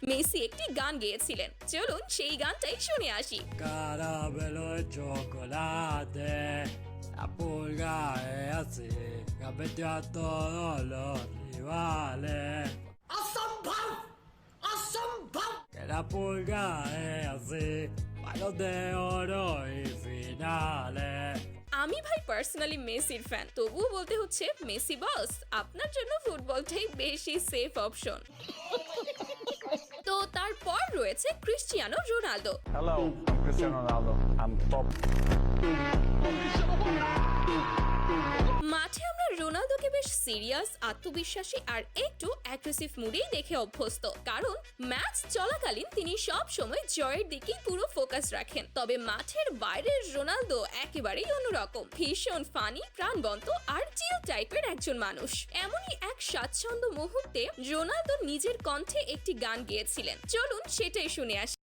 Messi একটি গান গেয়েছিলেন। চলুন সেই গানটাই শুনে আসি। Caramelo e chocolate, la pulga es así, capete a todos los rivales. অসম্ভব অসম্ভব Que la pulga es así, palos de oro y finales. আমি ভাই পার্সোনালি মেসির ফ্যান, তবুও বলতে হচ্ছে মেসি বস, আপনার জন্য ফুটবলটাই বেশি সেফ অপশন। তো তারপর রয়েছে Cristiano Ronaldo. Hello, I'm Cristiano Ronaldo. I'm top. মাঠে আমরা রোনালদোকে বেশ সিরিয়াস, আত্মবিশ্বাসী আর একটু অ্যাগ্রেসিভ মুডেই দেখে অভ্যস্ত, কারণ ম্যাচ চলাকালীন তিনি সব সময় জয়ের দিকেই পুরো ফোকাস রাখেন। তবে মাঠের বাইরের রোনালদো একেবারেই অন্যরকম, ভীষণ ফানি, প্রাণবন্ত আর চিল টাইপের একজন মানুষ। এমনই এক স্বাচ্ছন্দ্য মুহূর্তে রোনালদো নিজের কণ্ঠে একটি গান গেয়েছিলেন, চলুন সেটাই শুনে আসি।